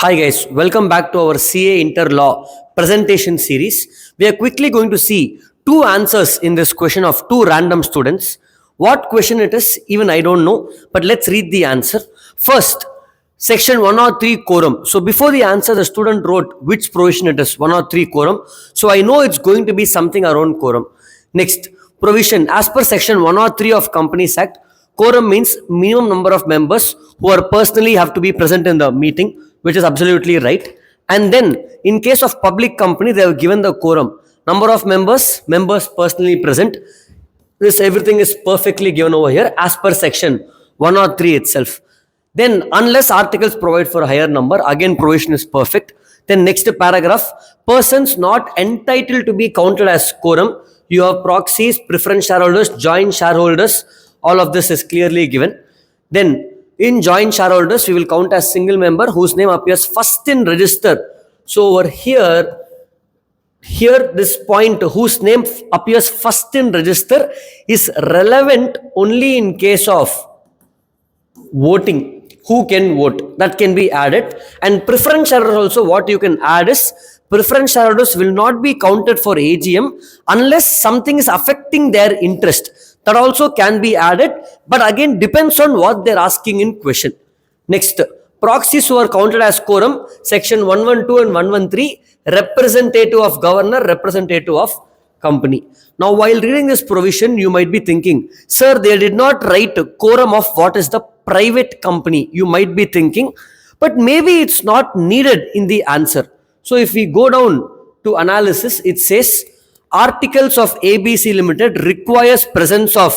Hi guys, welcome back to our CA Interlaw presentation series. We are quickly going to see two answers in this question of two random students. What question it is, even I don't know, but let's read the answer. First, section 103 quorum. So before the answer, the student wrote which provision it is, 103 quorum. So I know it's going to be something around quorum. Next, provision. As per section 103 of Companies Act, quorum means minimum number of members who are personally have to be present in the meeting, which is absolutely right. And then in case of public company, they have given the quorum. Number of members personally present. This everything is perfectly given over here as per section 103 itself. Then unless articles provide for a higher number, again provision is perfect. Then next paragraph, persons not entitled to be counted as quorum. You have proxies, preference shareholders, joint shareholders. All of this is clearly given. Then in joint shareholders, we will count as single member whose name appears first in register. So over here this point whose name appears first in register is relevant only in case of voting. Who can vote? That can be added. And preference shareholders also, what you can add is preference shareholders will not be counted for AGM unless something is affecting their interest. That also can be added, but again depends on what they're asking in question. Next, proxies who are counted as quorum, section 112 and 113, representative of governor, representative of company. Now while reading this provision, you might be thinking, sir, they did not write quorum of what is the private company. You might be thinking, but maybe it's not needed in the answer. So if we go down to analysis, it says Articles of ABC Limited requires presence of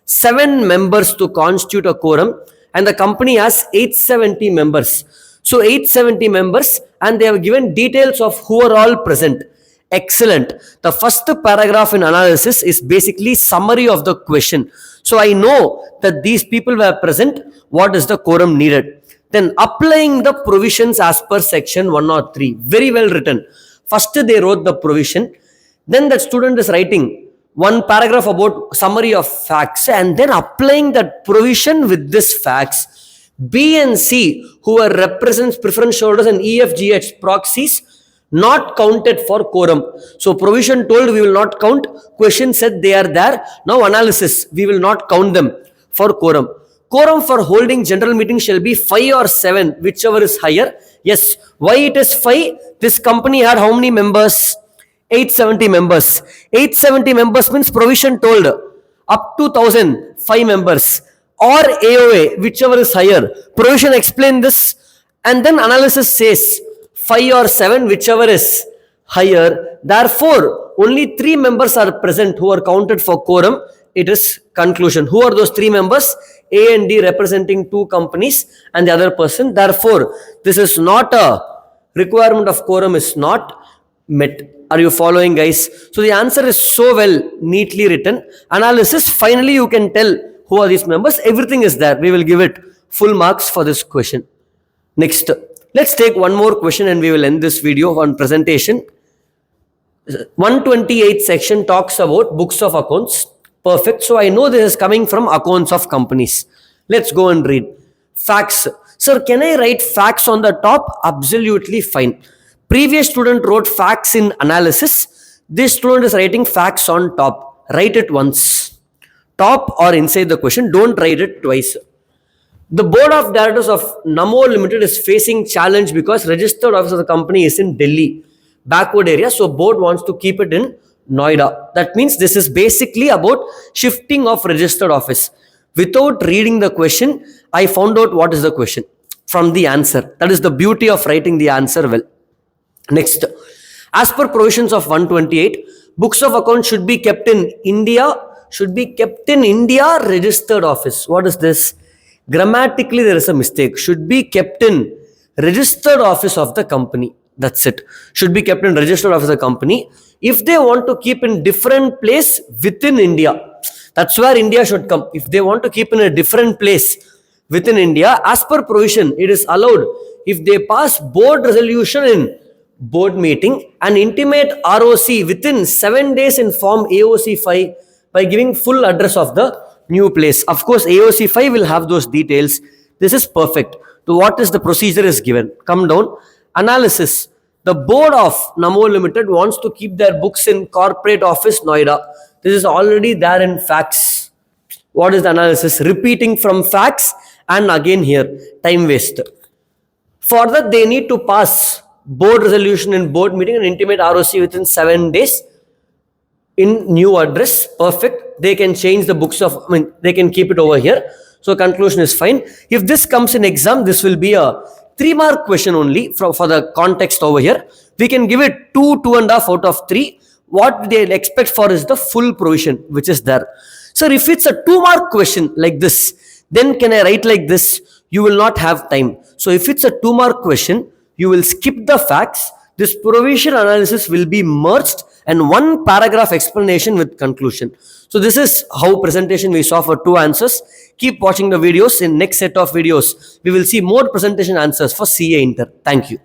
7 members to constitute a quorum, and the company has 870 members. So 870 members, and they have given details of who are all present. Excellent. The first paragraph in analysis is basically summary of the question. So I know that these people were present. What is the quorum needed? Then applying the provisions as per section 103. Very well written. First they wrote the provision. Then the student is writing one paragraph about summary of facts and then applying that provision with this facts. B and C, who are represents preference shareholders, and EFGH proxies, not counted for quorum. So provision told we will not count. Question said they are there. Now analysis, we will not count them for quorum. Quorum for holding general meeting shall be 5 or 7, whichever is higher. Yes. Why it is 5? This company had how many members? 870 members. 870 members means provision told up to 1,000, 5 members or AOA, whichever is higher. Provision explain this and then analysis says 5 or 7, whichever is higher. Therefore, only 3 members are present who are counted for quorum. It is conclusion. Who are those 3 members? A and D representing 2 companies and the other person. Therefore, this is not a requirement of quorum is not met. Are you following, guys? So the answer is so well, neatly written. Analysis, finally you can tell who are these members. Everything is there. We will give it full marks for this question. Next, let's take one more question and we will end this video on presentation. 128 section talks about books of accounts. Perfect. So I know this is coming from accounts of companies. Let's go and read. Facts. Sir, can I write facts on the top? Absolutely fine. Previous student wrote facts in analysis. This student is writing facts on top. Write it once. Top or inside the question. Don't write it twice. The board of directors of Namo Limited is facing challenge because registered office of the company is in Delhi, backward area. So board wants to keep it in Noida. That means this is basically about shifting of registered office. Without reading the question, I found out what is the question from the answer. That is the beauty of writing the answer well. Next, as per provisions of 128, books of accounts should be kept in India, registered office. What is this? Grammatically, there is a mistake. Should be kept in registered office of the company. That's it. Should be kept in registered office of the company. If they want to keep in different place within India, that's where India should come. If they want to keep in a different place within India, as per provision, it is allowed if they pass board resolution in board meeting and intimate ROC within 7 days in form AOC 5 by giving full address of the new place. Of course, AOC 5 will have those details. This is perfect. So what is the procedure is given. Come down. Analysis. The board of Namo Limited wants to keep their books in corporate office Noida. This is already there in facts. What is the analysis? Repeating from facts and again here. Time waste. For that, they need to pass board resolution in board meeting and intimate ROC within 7 days in new address. Perfect. They can change the books of, they can keep it over here. So conclusion is fine. If this comes in exam, this will be a 3-mark question only for the context over here. We can give it 2.5 out of 3. What they expect for is the full provision, which is there. So if it's a 2-mark question like this, then can I write like this? You will not have time. So if it's a 2-mark question, you will skip the facts. This provision analysis will be merged and 1 paragraph explanation with conclusion. So this is how presentation we saw for 2 answers. Keep watching the videos. In next set of videos, we will see more presentation answers for CA Inter. Thank you.